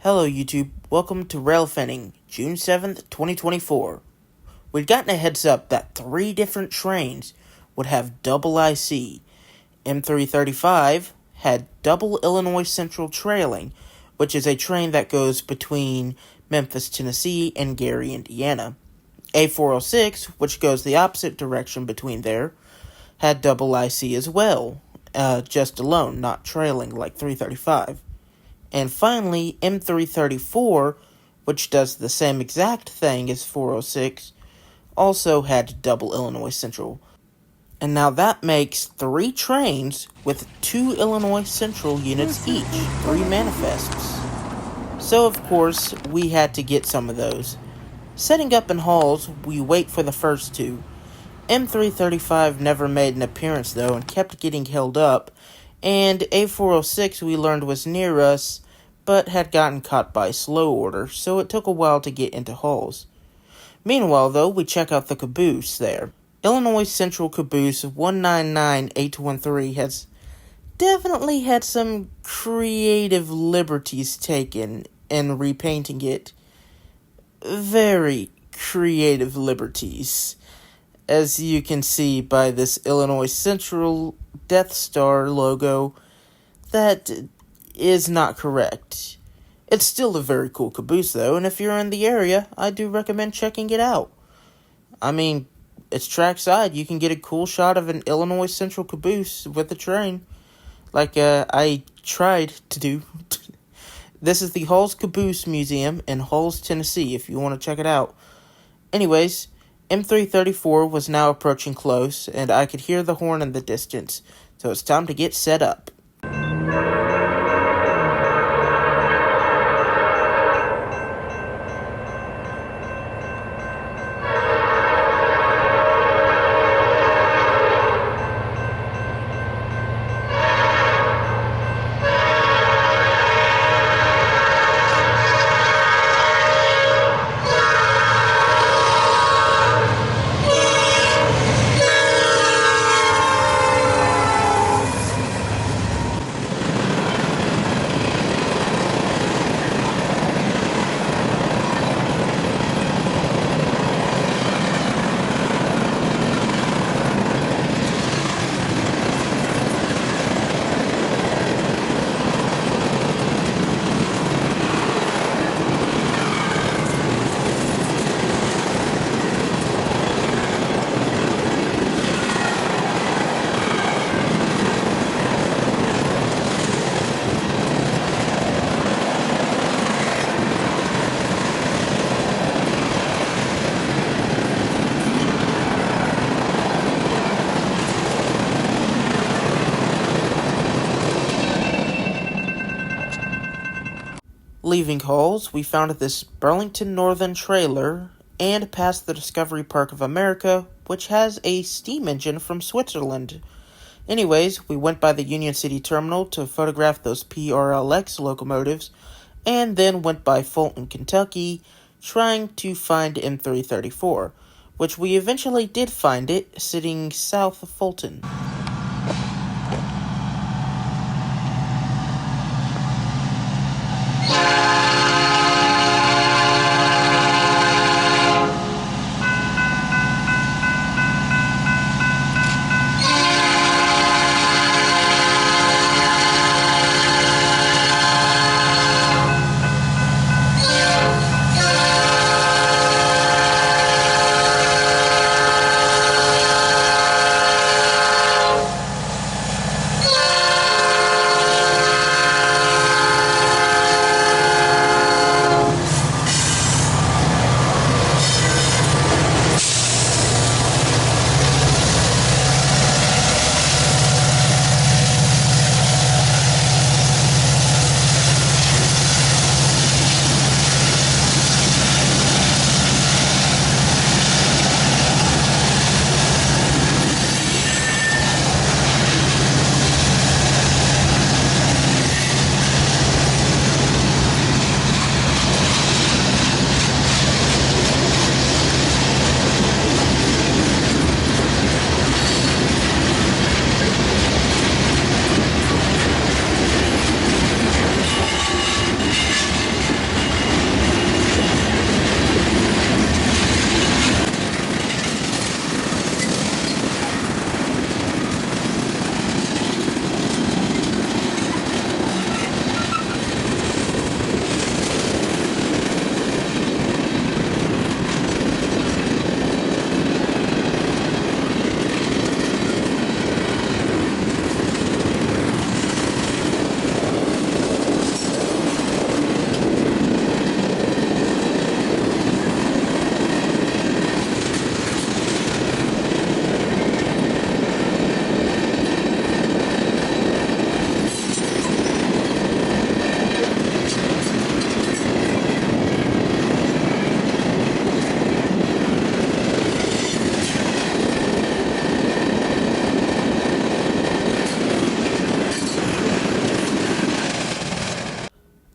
Hello YouTube, welcome to Railfanning, June 7th, 2024. We'd gotten a heads up that 3 different trains would have double IC. M335 had double Illinois Central trailing, which is a train that goes between Memphis, Tennessee and Gary, Indiana. A406, which goes the opposite direction between there, had double IC as well, just alone, not trailing like 335. And finally, M334, which does the same exact thing as 406, also had double Illinois Central. And now that makes 3 trains with 2 Illinois Central units each, 3 manifests. So of course, we had to get some of those. Setting up in halls, we wait for the first 2. M335 never made an appearance though and kept getting held up, and A406 we learned was near us, but had gotten caught by slow order, so it took a while to get into halls. Meanwhile, though, we check out the caboose there. Illinois Central Caboose 199813 has definitely had some creative liberties taken in repainting it. Very creative liberties, as you can see by this Illinois Central Death Star logo that is not correct. It's still a very cool caboose though, and if you're in the area, I do recommend checking it out. I mean, it's trackside, you can get a cool shot of an Illinois Central caboose with the train, like I tried to do. This is the Halls Caboose Museum in Halls, Tennessee, if you want to check it out. Anyways, M334 was now approaching close, and I could hear the horn in the distance, so it's time to get set up. Leaving Halls, we found this Burlington Northern trailer and passed the Discovery Park of America, which has a steam engine from Switzerland. Anyways, we went by the Union City Terminal to photograph those PRLX locomotives, and then went by Fulton, Kentucky, trying to find M334, which we eventually did find it, sitting south of Fulton.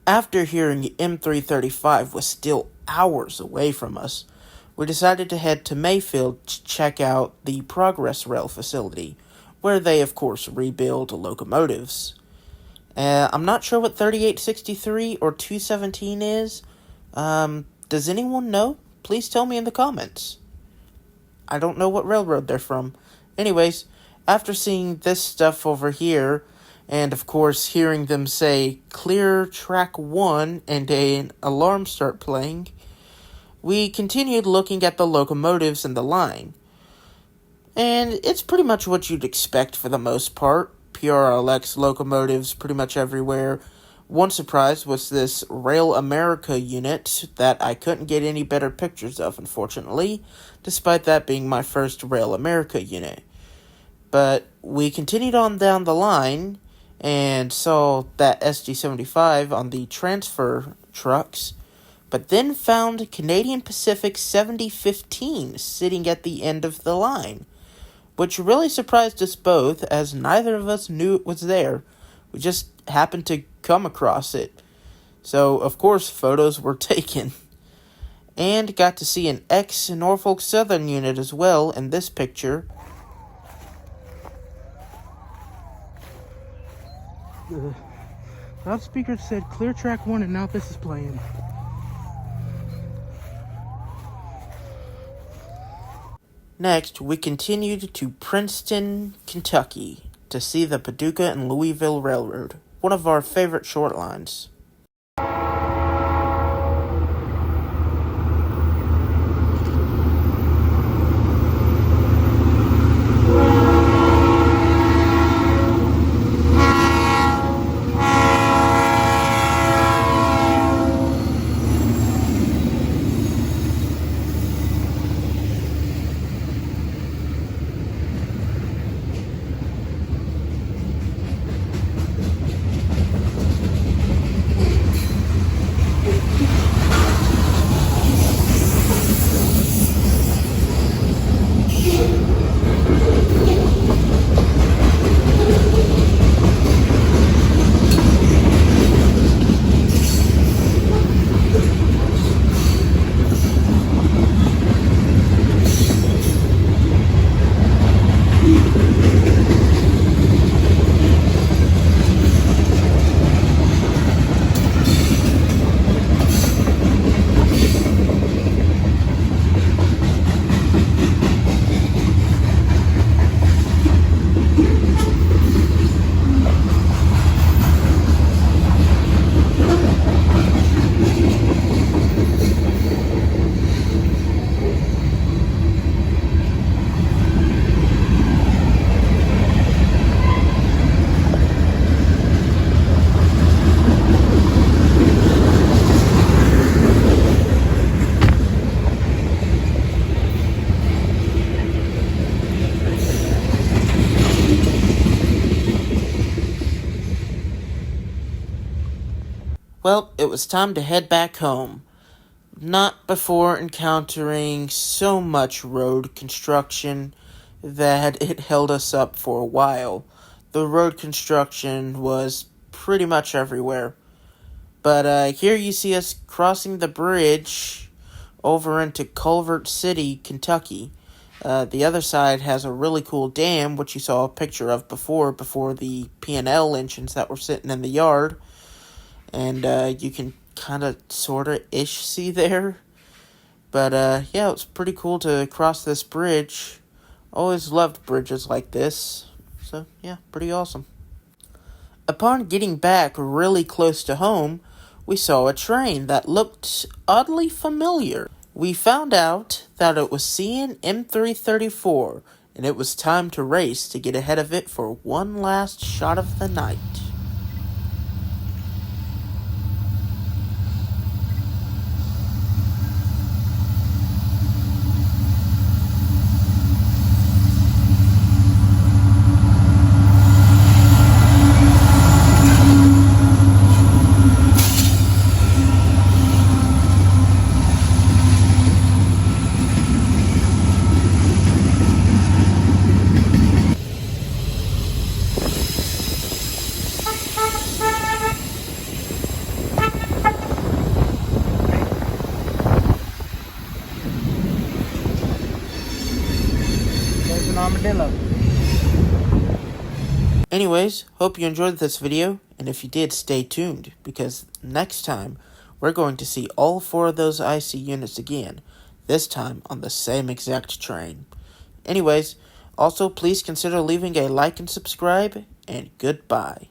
After hearing M335 was still hours away from us, we decided to head to Mayfield to check out the Progress Rail facility, where they, of course, rebuild locomotives. I'm not sure what 3863 or 217 is. Does anyone know? Please tell me in the comments. I don't know what railroad they're from. Anyways, after seeing this stuff over here, and of course hearing them say, "Clear track 1," and an alarm start playing, we continued looking at the locomotives in the line. And it's pretty much what you'd expect for the most part. PRLX locomotives pretty much everywhere. One surprise was this Rail America unit that I couldn't get any better pictures of, unfortunately, despite that being my first Rail America unit. But we continued on down the line and saw that SG-75 on the transfer trucks, but then found Canadian Pacific 7015 sitting at the end of the line, which really surprised us both, as neither of us knew it was there. We just happened to come across it. So, of course, photos were taken. And got to see an ex-Norfolk Southern unit as well in this picture. The loudspeaker said clear track 1, and now this is playing. Next, we continued to Princeton, Kentucky, to see the Paducah and Louisville Railroad, one of our favorite short lines. Well, it was time to head back home. Not before encountering so much road construction that it held us up for a while. The road construction was pretty much everywhere. But here you see us crossing the bridge over into Culver City, Kentucky. The other side has a really cool dam, which you saw a picture of before the P&L engines that were sitting in the yard. And you can kind of, sort of, ish see there. But, yeah, it was pretty cool to cross this bridge. Always loved bridges like this. So, yeah, pretty awesome. Upon getting back really close to home, we saw a train that looked oddly familiar. We found out that it was CN M334, and it was time to race to get ahead of it for one last shot of the night. It's an armadillo. Anyways, hope you enjoyed this video, and if you did, stay tuned, because next time, we're going to see all 4 of those IC units again, this time on the same exact train. Anyways, also please consider leaving a like and subscribe, and goodbye.